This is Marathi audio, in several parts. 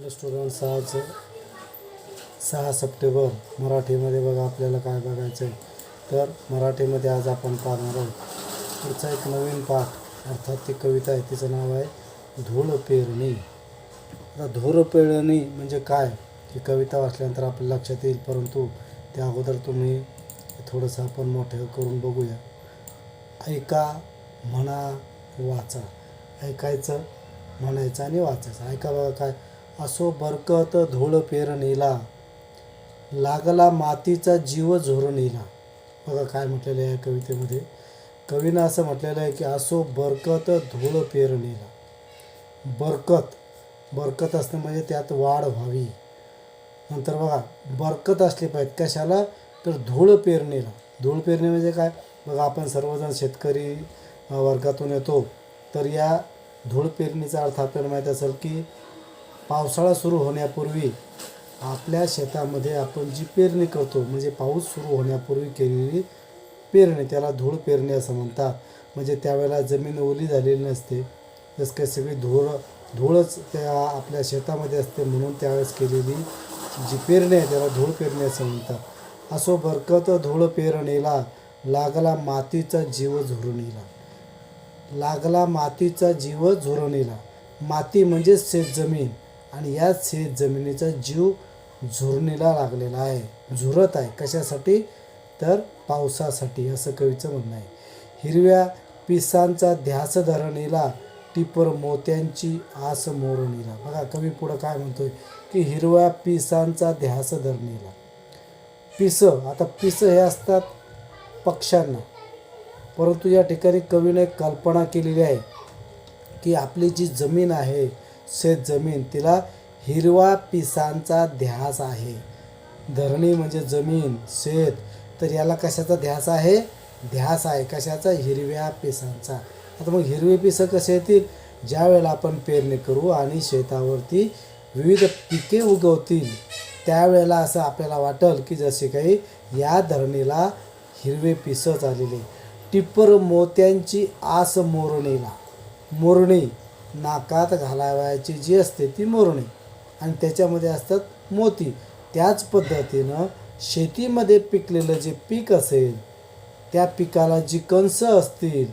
डिअर स्टुडंट्स, आज 6 सप्टेंबर मराठीमध्ये बघा आपल्याला काय बघायचं आहे. तर मराठीमध्ये आज आपण पाहणार आहोत पुढचा एक नवीन पाठ, अर्थात ती कविता आहे. तिचं नाव आहे धूळ पेरणी. आता धूळ पेरणी म्हणजे काय ही कविता वाचल्यानंतर आपल्या लक्षात येईल, परंतु त्या अगोदर तुम्ही थोडंसं आपण मोठं करून बघूया. ऐका, म्हणा, वाचा. ऐकायचं, म्हणायचं आणि वाचायचं. ऐका बघा काय. असो बरकत धूळ पेरणीला, लागला मातीचा जीव झुरणीला. बघा काय म्हटलेलं आहे या कवितेमध्ये. कवीनं असं म्हटलेलं आहे की असो बरकत धूळ पेरणीला. बरकत असणं म्हणजे त्यात वाढ व्हावी. नंतर बघा बरकत असली पाहिजे कशाला, तर धूळ पेरणीला. धूळ पेरणी म्हणजे काय बघा, आपण सर्वजण शेतकरी वर्गातून येतो. तर या धूळ पेरणीचा अर्थ आपल्याला माहीत असेल की पावसाळा सुरू होण्यापूर्वी आपल्या शेतामध्ये आपण जी पेरणी करतो, म्हणजे पाऊस सुरू होण्यापूर्वी केलेली पेरणी, त्याला धूळ पेरणी असं म्हणतात. म्हणजे त्यावेळेला जमीन ओली झालेली नसते, जसं काही सगळी धूळच त्या आपल्या शेतामध्ये असते, म्हणून त्यावेळेस केलेली जी पेरणी आहे त्याला धूळ पेरणी असं म्हणतात. असो बरकत धूळ पेरणीला, लागला मातीचा जीव झुरणीला. लागला मातीचा जीव झुरणीला. माती म्हणजे शेतजमीन, आणि या शेतजमिनीचा जीव झुरणीला लागलेला आहे, झुरत आहे. कशासाठी, तर पावसासाठी, असं कवीचं म्हणणं आहे. हिरव्या पिसांचा ध्यास धरणीला, टिपर मोत्यांची आस मोरणीला. बघा कवी पुढं काय म्हणतोय की हिरव्या पिसांचा ध्यास धरणीला. आता पिसं हे असतात पक्ष्यांना, परंतु या ठिकाणी कवीने एक कल्पना केलेली आहे की आपली जी जमीन आहे, शेत जमीन, तिला हिरवा पिसांचा ध्यास आहे. धरणी म्हणजे जमीन, शेत, तर याला कशाचा ध्यास आहे, ध्यास आहे कशाचा, हिरव्या पिसांचा. आता मग हिरवे पिसं कसे येतील, ज्या वेळेला आपण पेरणी करू आणि शेतावरती विविध पिके उगवतील, त्यावेळेला असं आपल्याला वाटेल की जसे काही या धरणीला हिरवे पिसं आलेले. टिपर मोत्यांची आस मोरणीला. मोरणी नाकात घालावायची जी असते ती मोरणी, आणि त्याच्यामध्ये असतात मोती. त्याच पद्धतीनं शेतीमध्ये पिकलेलं जे पीक असेल, त्या पिकाला जी कणसं असतील,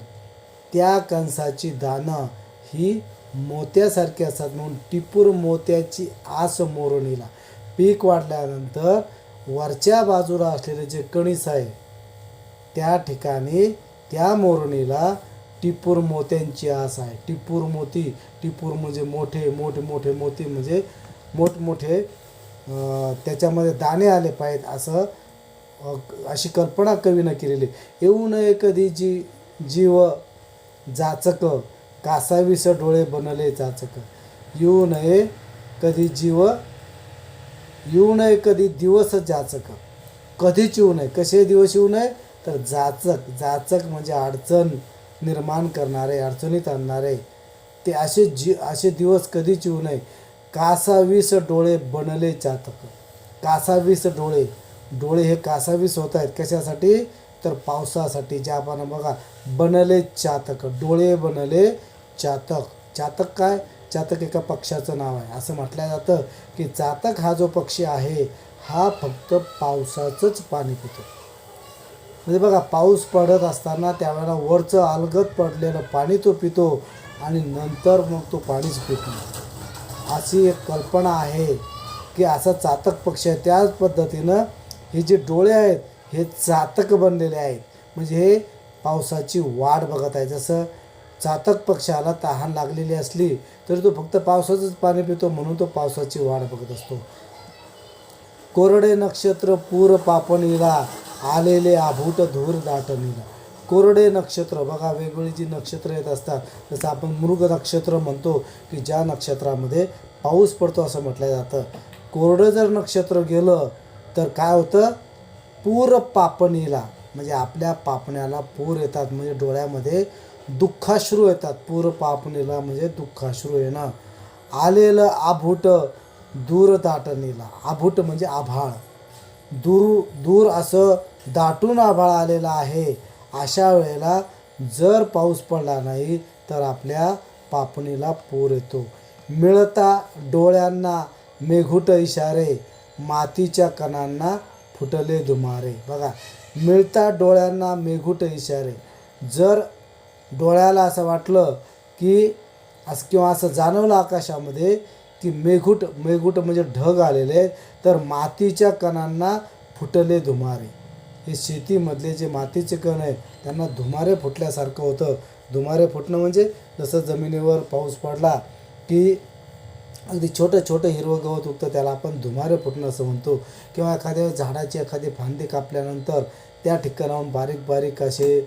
त्या कणसाची दाणं ही मोत्यासारखी असतात, म्हणून टिपूर मोत्याची आस मोरणीला. पीक वाढल्यानंतर वरच्या बाजूला असलेले जे कणीस आहे, त्या ठिकाणी त्या मोरणीला टिपूर मोत्यांची आस आहे. टिपूर मोती, टिपूर म्हणजे मोठे मोती, म्हणजे मोठमोठे त्याच्यामध्ये दाणे आले पाहिजेत, अशी कल्पना कवीनं केलेली. येऊ नये कधी जीव जाचक, कासावीस डोळे बनले चाचक. येऊ नये कधी दिवस जाचक. कधीच येऊ नये. कसे दिवस येऊ नये, तर जाचक म्हणजे अडचण निर्माण करणारे, अडचणीत आणणारे, ते असे दिवस कधीच येऊ नये. कासावीस डोळे बनले चातक. कासावीस डोळे हे कासावीस होत आहेत कशासाठी, तर पावसासाठी. ज्या आपण बघा बनले चातक, डोळे बनले चातक. चातक काय, चातक एका पक्ष्याचं नाव आहे. असं म्हटलं जातं की चातक हा जो पक्षी आहे हा फक्त पावसाचंच पाणी पितो. म्हणजे बघा पाऊस पडत असताना त्यावेळेला वरचं अलगद पडलेलं पाणी तो पितो, आणि नंतर मग तो पाणीच पित नाही. अशी एक कल्पना आहे की असा चातक पक्षी आहे. त्याच पद्धतीनं हे जे डोळे आहेत हे चातक बनलेले आहेत, म्हणजे हे पावसाची वाट बघत आहे. जसं चातक पक्षाला तहान लागलेली असली तरी तो फक्त पावसाचंच पाणी पितो, म्हणून तो पावसाची वाट बघत असतो. कोरडे नक्षत्र पूर पापणीला, आलेले आभूट धूर दाटणीला. कोरडे नक्षत्र बघा, वेगवेगळी जी नक्षत्र येत असतात, जसं आपण मृग नक्षत्र म्हणतो की ज्या नक्षत्रामध्ये पाऊस पडतो असं म्हटलं जातं. कोरडं जर नक्षत्र गेलं तर काय होतं, पूर पापणीला, म्हणजे आपल्या पापण्याला पूर येतात, म्हणजे डोळ्यामध्ये दुःखाश्रू येतात. पूर पापणीला म्हणजे दुःखाश्रू येणं. आलेलं आभूट दूर दाटणीला. आभूट म्हणजे आभाळ, दूर असं दाटून आभाळ आलेलं आहे. अशा वेळेला जर पाऊस पडला नाही तर आपल्या पापणीला पूर येतो. मिळता डोळ्यांना मेघूट इशारे, मातीच्या कणांना फुटले धुमारे. बघा, मिळतात डोळ्यांना मेघूट इशारे. जर डोळ्याला असं वाटलं की असं किंवा असं जाणवलं आकाशामध्ये की मेघूट म्हणजे ढग आलेले आहेत, तर मातीच्या कणांना फुटले धुमारे. हे शेतीमधले जे मातीचे कण आहेत त्यांना धुमारे फुटल्यासारखं होतं. धुमारे फुटणं म्हणजे जसं जमिनीवर पाऊस पडला की अगदी छोटं छोटं हिरवं गवत उगतं, त्याला आपण धुमारे फुटणं असं म्हणतो. किंवा एखाद्या झाडाची एखादी फांदी कापल्यानंतर त्या ठिकाणाहून बारीक बारीक असे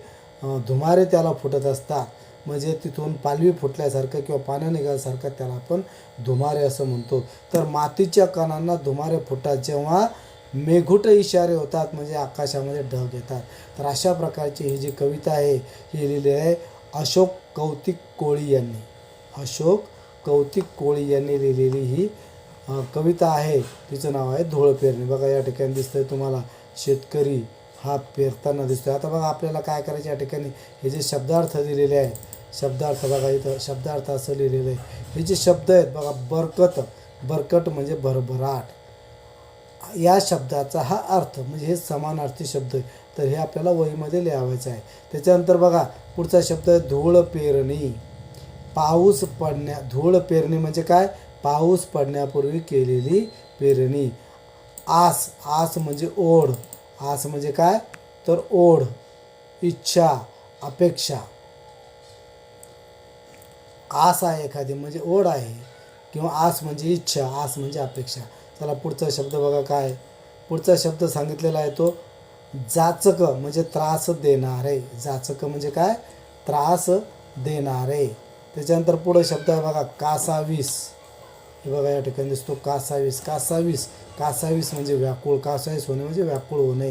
धुमारे त्याला फुटत असतात. म्हणजे तिथून पालवी फुटल्यासारखं किंवा पानं निघाल्यासारखं त्याला आपण धुमारे असं म्हणतो. तर मातीच्या कणांना धुमारे फुटतात जेव्हा मेघूट इशारे होतात, म्हणजे आकाशामध्ये ढग येतात. तर अशा प्रकारची ही जी कविता आहे ही लिहिली आहे अशोक कौतिक कोळी यांनी. अशोक कौतिक कोळी यांनी लिहिलेली ही कविता आहे. तिचं नाव आहे धूळ पेरणी. बघा या ठिकाणी दिसतंय तुम्हाला शेतकरी हा पेरताना दिसतोय. आता बघा आपल्याला काय करायचं, या ठिकाणी हे जे शब्दार्थ दिलेले आहेत, शब्दार्थ बघा इथं शब्दार्थ असं लिहिलेलं आहे. हे जे शब्द आहेत बघा, बरकट म्हणजे भरभराट, या शब्दाचा हा अर्थ म्हणजे हे समानार्थी शब्द आहे. तर हे आपल्याला वहीमध्ये लिहावायचं आहे. त्याच्यानंतर बघा पुढचा शब्द आहे धूळ पेरणी. धूळ पेरणी म्हणजे काय, पाऊस पडण्यापूर्वी केलेली पेरणी. आस म्हणजे ओढ. आस म्हणजे काय, तर ओढ, इच्छा, अपेक्षा. आस आहे एखादी म्हणजे ओढ आहे, किंवा आस म्हणजे इच्छा, आस म्हणजे अपेक्षा. चला पुढचा शब्द बघा काय, पुढचा शब्द सांगितलेला आहे तो जाचक म्हणजे त्रास देणारे. जाचक म्हणजे काय, त्रास देणारे. त्याच्यानंतर पुढे शब्द आहे बघा कासावीस. हे बघा या ठिकाणी दिसतो कासावीस. कासावीस म्हणजे व्याकुळ. कासावीस होणे म्हणजे व्याकुळ होणे.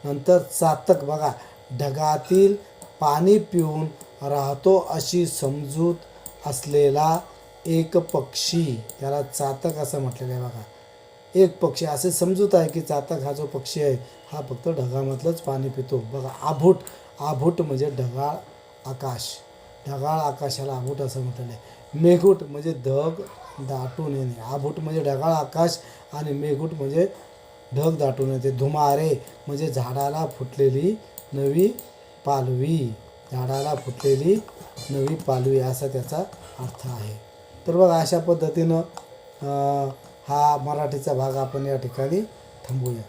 नंतर चातक बघा, ढगातील पाणी पिऊन राहतो अशी समजूत असलेला एक पक्षी, त्याला चातक असं म्हटलेलं आहे. बघा एक पक्षी, असे समजूत आहे की चातक हा जो पक्षी आहे हा फक्त ढगामधलंच पाणी पितो. बघा आभूट म्हणजे ढगाळ आकाश. ढगाळ आकाशाला आभूट असं म्हटलेलं आहे. मेघूट म्हणजे ढग दाटून येणे. आभूट म्हणजे ढगाळ आकाश आणि मेघूट म्हणजे ढग दाटून येते. धुमारे म्हणजे झाडाला फुटलेली नवी पालवी. झाडाला फुटलेली नवी पालवी असा त्याचा अर्थ आहे. तर बघा अशा पद्धतीनं हा मराठीचा भाग आपण या ठिकाणी थांबवूया.